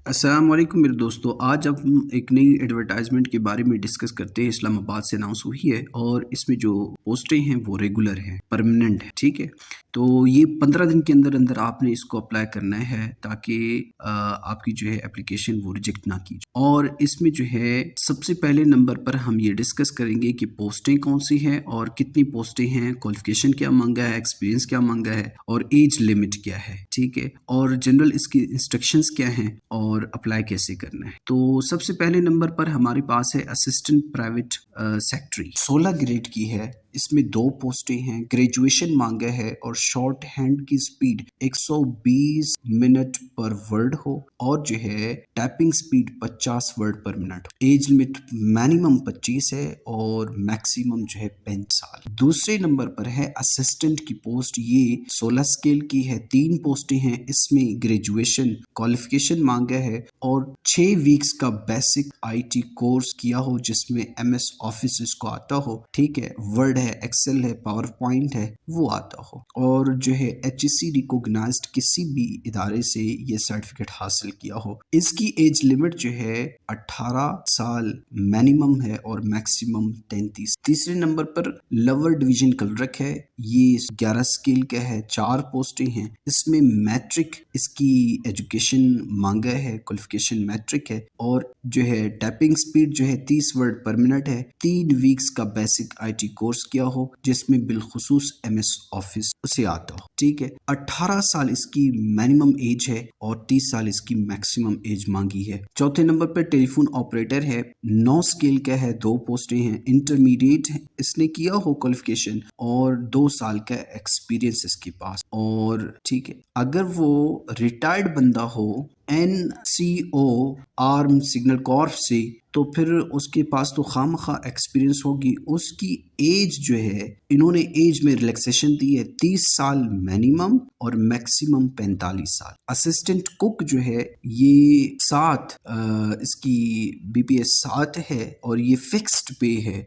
अस्सलाम वालेकुम मेरे दोस्तों। आज अब हम एक नई एडवर्टाइजमेंट के बारे में डिस्कस करते हैं। इस्लामाबाद से अनाउंस हुई है और इसमें जो पोस्टें हैं वो रेगुलर हैं, परमानेंट है। ठीक है, तो ये 15 दिन के अंदर अंदर आपने इसको अप्लाई करना है ताकि आपकी जो है एप्लीकेशन वो रिजेक्ट ना की जाए। और इसमें जो है सबसे पहले नंबर पर हम ये डिस्कस करेंगे कि पोस्टें कौन सी हैं और कितनी पोस्टें हैं, क्वालिफिकेशन क्या मांगा है, एक्सपीरियंस क्या मांगा है और एज लिमिट क्या है। ठीक है, और जनरल इसकी इंस्ट्रक्शंस क्या हैं और अप्लाई कैसे करना है। तो सबसे पहले नंबर पर हमारे पास है असिस्टेंट प्राइवेट सेक्रेटरी, 16 ग्रेड की है। इसमें 2 पोस्टें हैं, ग्रेजुएशन मांगा है और शॉर्ट हैंड की स्पीड 120 मिनट पर वर्ड हो और जो है टाइपिंग स्पीड 50 वर्ड पर मिनट। एज लिमिट मिनिमम 25 है और मैक्सिमम जो है 35 साल। दूसरे नंबर पर है असिस्टेंट की पोस्ट, ये 16 स्केल की है, 3 पोस्टें हैं। इसमें ग्रेजुएशन क्वालिफिकेशन मांगा है और 6 वीक्स का बेसिक IT कोर्स किया हो जिसमें MS ऑफिस इसको आता हो। ठीक है, वर्ड है, एक्सेल है, पावर पॉइंट है, वो आता हो। और जो है HEC रिकॉग्नाइज्ड किसी भी इदारे से ये सर्टिफिकेट हासिल किया हो। इसकी एज लिमिट जो है 18 साल मिनिमम है और मैक्सिमम 33। तीसरे नंबर पर लोअर डिवीजन क्लर्क है, ये 11 स्केल का है, 4 पोस्टें हैं। इसमें मैट्रिक इसकी एजुकेशन मांगा है, क्वालिफिकेशन मैट्रिक है और जो है टाइपिंग स्पीड जो है 30 वर्ड पर मिनट है। 3 वीक्स का बेसिक IT कोर्स किया हो जिसमें बिलखुसूस MS ऑफिस उसे आता हो। ठीक है, 18 साल इसकी मिनिमम एज है और 30 साल इसकी मैक्सिमम एज मांगी है। चौथे नंबर पर टेलीफोन ऑपरेटर है, 9 स्केल का है, 2 पोस्टें हैं। इंटरमीडिएट इसने किया हो क्वालिफिकेशन और 2 साल का एक्सपीरियंस इसके पास। और ठीक है, अगर वो रिटायर्ड बंदा हो NCO आर्म सिग्नल कॉर्प से तो फिर उसके पास तो खामखा एक्सपीरियंस होगी। उसकी एज जो है, इन्होंने एज में रिलैक्सेशन दी है, 30 साल मिनिमम और मैक्सिमम 45 साल। असिस्टेंट कुक जो है ये 7 इसकी BPS 7 है और ये फिक्स्ड पे है।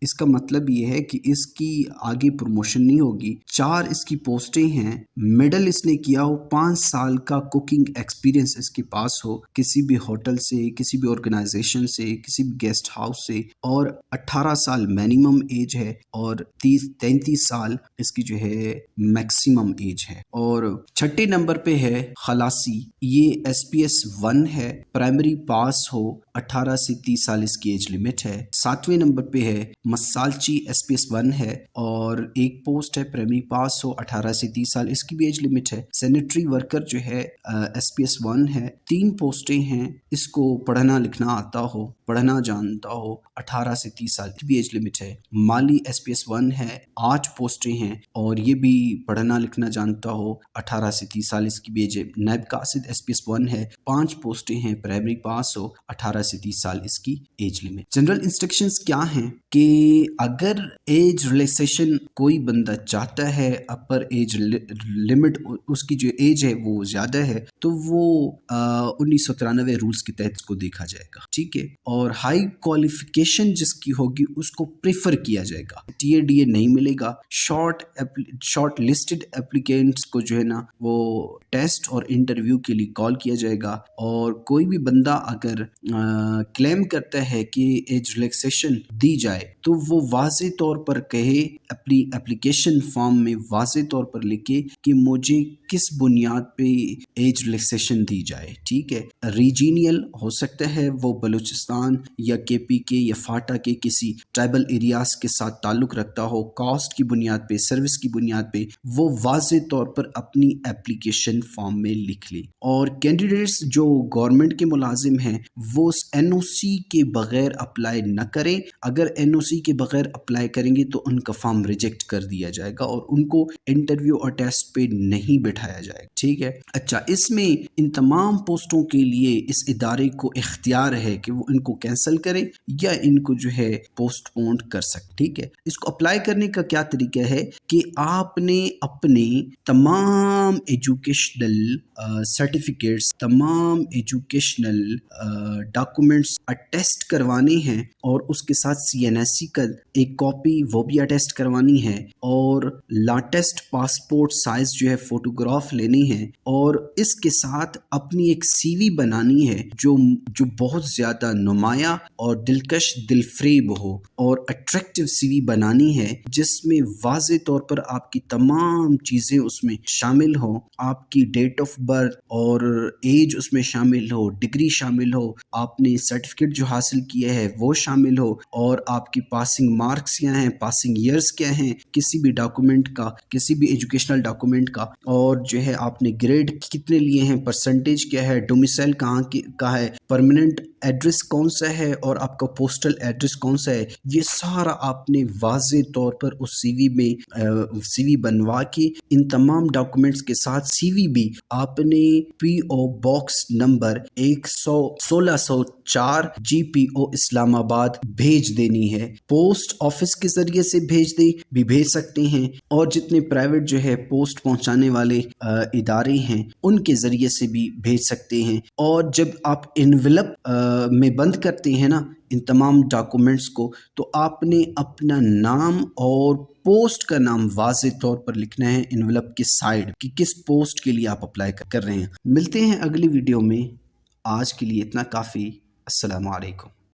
इसका मतलब ये है कि इसकी आगे प्रमोशन नहीं होगी। 4 इसकी पोस्टें हैं, मिडल इसने किया हो, 5 साल का कुकिंग एक्सपीरियंस इसके पास हो, किसी भी होटल से, किसी भी ऑर्गेनाइजेशन से, किसी भी गेस्ट हाउस से, और 18 साल मिनिमम एज है और 33 साल इसकी जो है मैक्सिमम एज है। और छठे नंबर पे है खलासी, ये SPS 1 है, प्राइमरी पास हो, 18 से 30 साल इसकी एज लिमिट है। 7वें नंबर पे है मसालची, SPS 1 है और एक पोस्ट है, प्राइमरी पास हो, 18 से 30 साल इसकी भी एज लिमिट है। सैनिटरी वर्कर जो है SPS 1 है, 3 पोस्टें हैं, इसको पढ़ना लिखना आता हो, पढ़ना जानता हो, 18 से 30 साल की भी एज लिमिट है। माली SPS 1 है, 8 पोस्टें हैं और ये भी पढ़ना लिखना जानता हो, 18 से 30 साल इसकी भी एज है। नायब कासिद SPS 1 है, 5 पोस्टें हैं, प्राइमरी पास हो, 18 से 30 साल इसकी एज लिमिट। जनरल इंस्ट्रक्शंस क्या हैं कि अगर एज रिलैक्सेशन कोई बंदा चाहता है, अपर एज लिमिट उसकी जो एज है वो ज्यादा है, तो वो 1993 रूल्स के तहत उसको देखा जाएगा। ठीक है, और हाई क्वालिफिकेशन जिसकी होगी उसको प्रेफर किया जाएगा, TADA नहीं मिलेगा। शॉर्ट लिस्टेड एप्लीकेंट्स को जो है ना वो टेस्ट और इंटरव्यू के लिए कॉल किया जाएगा। और कोई भी बंदा अगर क्लेम करता है कि एज रिलैक्सेशन दी जाए तो वो वाज़े तौर पर कहे, अपनी एप्लीकेशन फॉर्म में वाज़े तौर पर लिखे कि मुझे किस बुनियाद पे एज रिलैक्सेशन दी जाए। ठीक है, रीजनियल हो सकता है, वो बलूचिस्तान या KPK या फाटा के किसी ट्राइबल एरियाज के साथ ताल्लुक़ रखता हो, कास्ट की बुनियाद पे, सर्विस की बुनियाद पे वो वाज़े तौर पर अपनी एप्लीकेशन फॉर्म में लिख ले। और कैंडिडेट्स जो गवर्नमेंट के मुलाजिम हैं वो NOC के बगैर अप्लाई न करें। अगर NOC के बगैर अप्लाई करेंगे तो उनका फॉर्म रिजेक्ट कर दिया जाएगा और उनको इंटरव्यू और टेस्ट पे नहीं बिठाया जाएगा। ठीक है, अच्छा, इसमें इन तमाम पोस्टों के लिए इस इदारे को इख्तियार है कि वो इनको कैंसिल करे या इनको जो है पोस्टपोन कर सकते। ठीक है, इसको अप्लाई करने का क्या तरीका है कि आपने अपने तमाम एजुकेशनल सर्टिफिकेट्स, तमाम एजुकेशनल डॉक्यूमेंट्स अटेस्ट करवाने हैं और उसके साथ CNSE का एक कॉपी वो भी अटेस्ट करवानी है और लाटेस्ट पासपोर्ट साइज जो है फोटोग्राफ फोटोग्राफ लेनी है और इसके साथ अपनी एक सीवी बनानी है जो बहुत ज़्यादा नुमाया और दिलकश दिलफ्रेब हो, और अट्रैक्टिव सीवी बनानी है जिसमें वाज़े तौर पर आपकी तमाम चीज़ें उसमें शामिल हो, आपकी डेट ऑफ बर्थ और एज उसमें शामिल हो, डिग्री शामिल हो, आपने सर्टिफिकेट जो हासिल किया है वो शामिल हो, और आपकी पासिंग मार्क्स क्या हैं, पासिंग ईयर्स क्या हैं किसी भी डॉक्यूमेंट का, किसी भी एजुकेशनल डॉक्यूमेंट का, और जो है आपने ग्रेड कितने लिए हैं, परसेंटेज क्या है, डोमिसाइल कहाँ का है, परमानेंट एड्रेस कौन सा है और आपका पोस्टल एड्रेस कौन सा है, ये सारा आपने वाज़े तौर पर उस सीवी बनवा के इन तमाम डॉक्यूमेंट्स के साथ सीवी भी आपने PO box number 1604 GPO Islamabad भेज देनी है। पोस्ट ऑफिस के जरिए से भेज सकते हैं, और जितने प्राइवेट जो है पोस्ट पहुंचाने वाले इदारे हैं उनके जरिए से भी भेज सकते हैं। और जब आप एनवेलप में बंद करते हैं ना इन तमाम डॉक्यूमेंट्स को, तो आपने अपना नाम और पोस्ट का नाम वाज़े तौर पर लिखना है एनवेलप के साइड कि किस पोस्ट के लिए आप अप्लाई कर रहे हैं। मिलते हैं अगली वीडियो में, आज के लिए इतना काफ़ी। अस्सलामु अलैकुम।